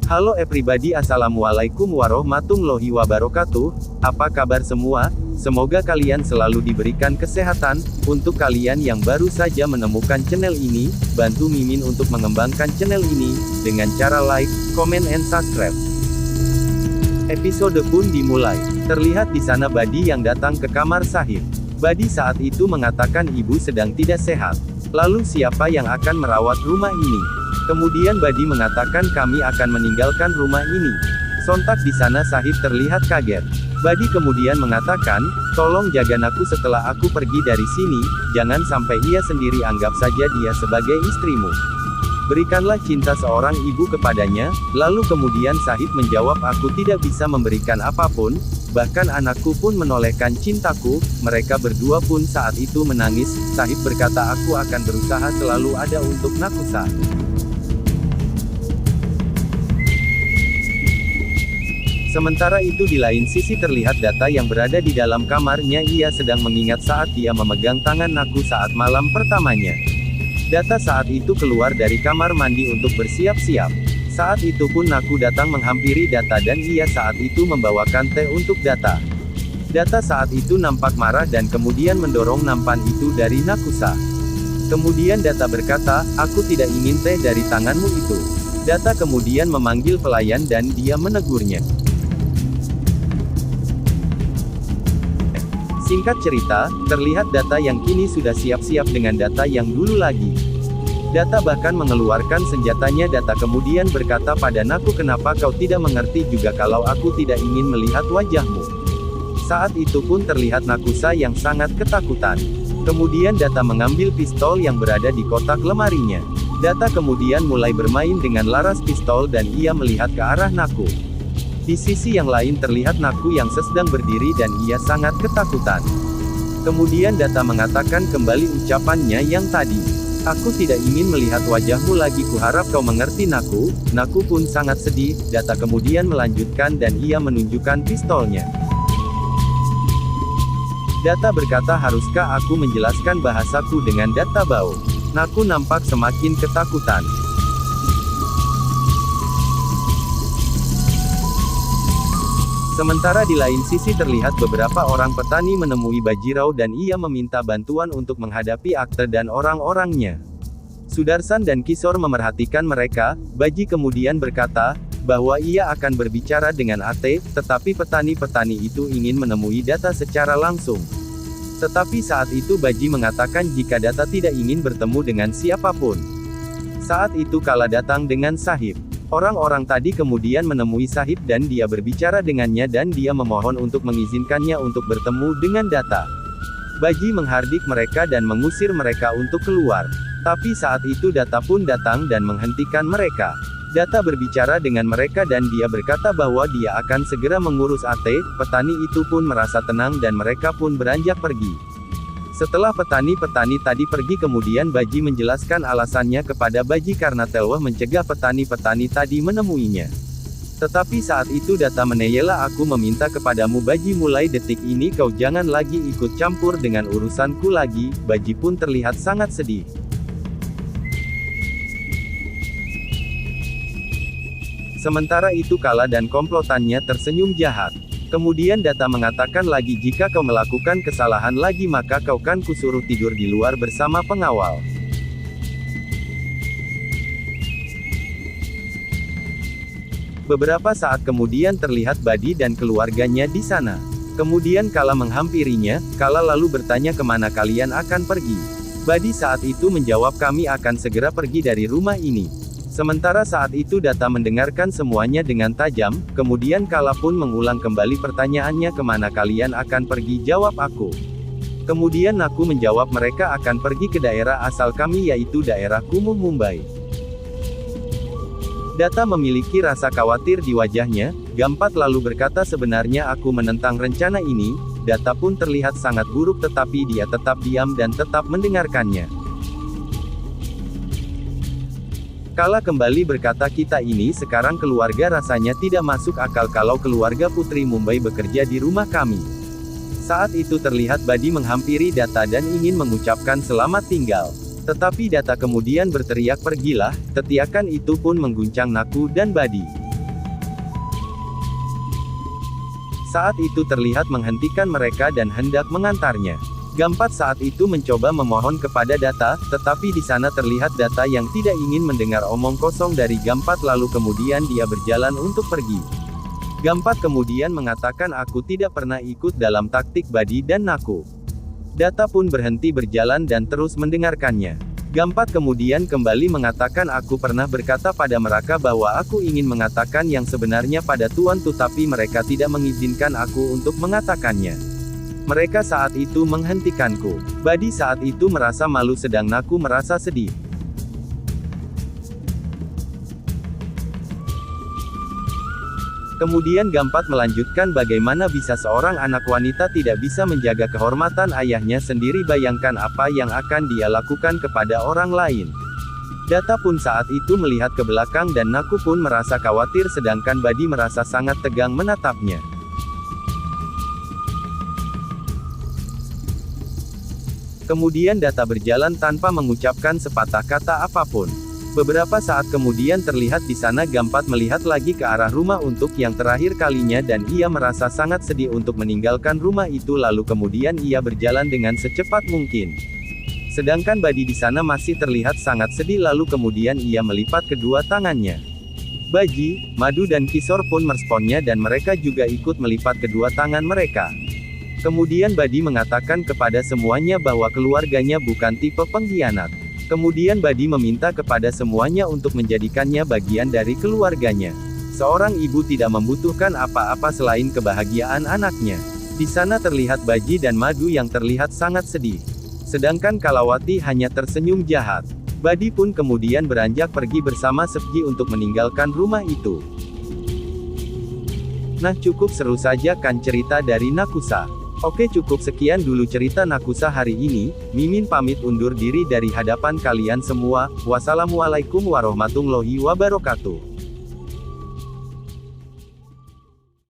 Halo everybody, assalamualaikum warahmatullahi wabarakatuh. Apa kabar semua? Semoga kalian selalu diberikan kesehatan. Untuk kalian yang baru saja menemukan channel ini, bantu Mimin untuk mengembangkan channel ini, dengan cara like, comment and subscribe. Episode pun dimulai. Terlihat di sana Badi yang datang ke kamar Sahib. Badi saat itu mengatakan ibu sedang tidak sehat. Lalu siapa yang akan merawat rumah ini? Kemudian Badi mengatakan kami akan meninggalkan rumah ini. Sontak di sana Sahib terlihat kaget. Badi kemudian mengatakan, tolong jaga aku setelah aku pergi dari sini, jangan sampai ia sendiri anggap saja dia sebagai istrimu. Berikanlah cinta seorang ibu kepadanya. Lalu kemudian Sahib menjawab aku tidak bisa memberikan apapun, bahkan anakku pun menolehkan cintaku. Mereka berdua pun saat itu menangis. Sahib berkata aku akan berusaha selalu ada untuk Nakusa. Sementara itu di lain sisi terlihat Data yang berada di dalam kamarnya. Ia sedang mengingat saat dia memegang tangan Naku saat malam pertamanya. Data saat itu keluar dari kamar mandi untuk bersiap-siap. Saat itu pun Naku datang menghampiri Data dan ia saat itu membawakan teh untuk Data. Data saat itu nampak marah dan kemudian mendorong nampan itu dari Nakusa. Kemudian Data berkata, aku tidak ingin teh dari tanganmu itu. Data kemudian memanggil pelayan dan dia menegurnya. Singkat cerita, terlihat Data yang kini sudah siap-siap dengan Data yang dulu lagi. Data bahkan mengeluarkan senjatanya. Data kemudian berkata pada Naku, kenapa kau tidak mengerti juga kalau aku tidak ingin melihat wajahmu. Saat itu pun terlihat Nakusa yang sangat ketakutan. Kemudian Data mengambil pistol yang berada di kotak lemarinya. Data kemudian mulai bermain dengan laras pistol dan ia melihat ke arah Naku. Di sisi yang lain terlihat Naku yang sedang berdiri dan ia sangat ketakutan. Kemudian Data mengatakan kembali ucapannya yang tadi. Aku tidak ingin melihat wajahmu lagi, kuharap kau mengerti Naku. Naku pun sangat sedih. Data kemudian melanjutkan dan ia menunjukkan pistolnya. Data berkata haruskah aku menjelaskan bahasaku dengan Data bau? Naku nampak semakin ketakutan. Sementara di lain sisi terlihat beberapa orang petani menemui Bajirao dan ia meminta bantuan untuk menghadapi Akte dan orang-orangnya. Sudarsan dan Kisor memerhatikan mereka. Baji kemudian berkata, bahwa ia akan berbicara dengan Ate, tetapi petani-petani itu ingin menemui Data secara langsung. Tetapi saat itu Baji mengatakan jika Data tidak ingin bertemu dengan siapapun. Saat itu Kala datang dengan Sahib. Orang-orang tadi kemudian menemui Sahib dan dia berbicara dengannya dan dia memohon untuk mengizinkannya untuk bertemu dengan Data. Baji menghardik mereka dan mengusir mereka untuk keluar. Tapi saat itu Data pun datang dan menghentikan mereka. Data berbicara dengan mereka dan dia berkata bahwa dia akan segera mengurus Ate. Petani itu pun merasa tenang dan mereka pun beranjak pergi. Setelah petani-petani tadi pergi kemudian Baji menjelaskan alasannya kepada Baji karena Telwah mencegah petani-petani tadi menemuinya. Tetapi saat itu Data meneyela, aku meminta kepadamu Baji, mulai detik ini kau jangan lagi ikut campur dengan urusanku lagi. Baji pun terlihat sangat sedih. Sementara itu Kala dan komplotannya tersenyum jahat. Kemudian Data mengatakan lagi jika kau melakukan kesalahan lagi maka kau kan kusuruh tidur di luar bersama pengawal. Beberapa saat kemudian terlihat Badi dan keluarganya di sana. Kemudian Kala menghampirinya. Kala lalu bertanya kemana kalian akan pergi. Badi saat itu menjawab kami akan segera pergi dari rumah ini. Sementara saat itu Data mendengarkan semuanya dengan tajam, kemudian Kala pun mengulang kembali pertanyaannya kemana kalian akan pergi, jawab aku. Kemudian Naku menjawab mereka akan pergi ke daerah asal kami yaitu daerah Kumuh Mumbai. Data memiliki rasa khawatir di wajahnya. Gampat lalu berkata sebenarnya aku menentang rencana ini. Data pun terlihat sangat buruk tetapi dia tetap diam dan tetap mendengarkannya. Kala kembali berkata kita ini sekarang keluarga rasanya tidak masuk akal kalau keluarga Putri Mumbai bekerja di rumah kami. Saat itu terlihat Badi menghampiri Data dan ingin mengucapkan selamat tinggal. Tetapi Data kemudian berteriak pergilah. Tetiakan itu pun mengguncang Naku dan Badi. saat itu terlihat menghentikan mereka dan hendak mengantarnya. Gampat saat itu mencoba memohon kepada Data, tetapi di sana terlihat Data yang tidak ingin mendengar omong kosong dari Gampat lalu kemudian dia berjalan untuk pergi. Gampat kemudian mengatakan aku tidak pernah ikut dalam taktik Badi dan Naku. Data pun berhenti berjalan dan terus mendengarkannya. Gampat kemudian kembali mengatakan aku pernah berkata pada mereka bahwa aku ingin mengatakan yang sebenarnya pada Tuan tetapi mereka tidak mengizinkan aku untuk mengatakannya. Mereka saat itu menghentikanku. Badi saat itu merasa malu sedang Naku merasa sedih. Kemudian Gampat melanjutkan bagaimana bisa seorang anak wanita tidak bisa menjaga kehormatan ayahnya sendiri, bayangkan apa yang akan dia lakukan kepada orang lain. Data pun saat itu melihat ke belakang dan Naku pun merasa khawatir sedangkan Badi merasa sangat tegang menatapnya. Kemudian Data berjalan tanpa mengucapkan sepatah kata apapun. Beberapa saat kemudian terlihat di sana Gampat melihat lagi ke arah rumah untuk yang terakhir kalinya dan ia merasa sangat sedih untuk meninggalkan rumah itu lalu kemudian ia berjalan dengan secepat mungkin. Sedangkan Badi di sana masih terlihat sangat sedih lalu kemudian ia melipat kedua tangannya. Baji, Madu dan Kisor pun meresponnya dan mereka juga ikut melipat kedua tangan mereka. Kemudian Badi mengatakan kepada semuanya bahwa keluarganya bukan tipe pengkhianat. Kemudian Badi meminta kepada semuanya untuk menjadikannya bagian dari keluarganya. Seorang ibu tidak membutuhkan apa-apa selain kebahagiaan anaknya. Di sana terlihat Baji dan Madu yang terlihat sangat sedih. Sedangkan Kalawati hanya tersenyum jahat. Badi pun kemudian beranjak pergi bersama Sepji untuk meninggalkan rumah itu. Nah cukup seru saja kan cerita dari Nakusa. Oke cukup sekian dulu cerita Nakusa hari ini, Mimin pamit undur diri dari hadapan kalian semua, wassalamualaikum warahmatullahi wabarakatuh.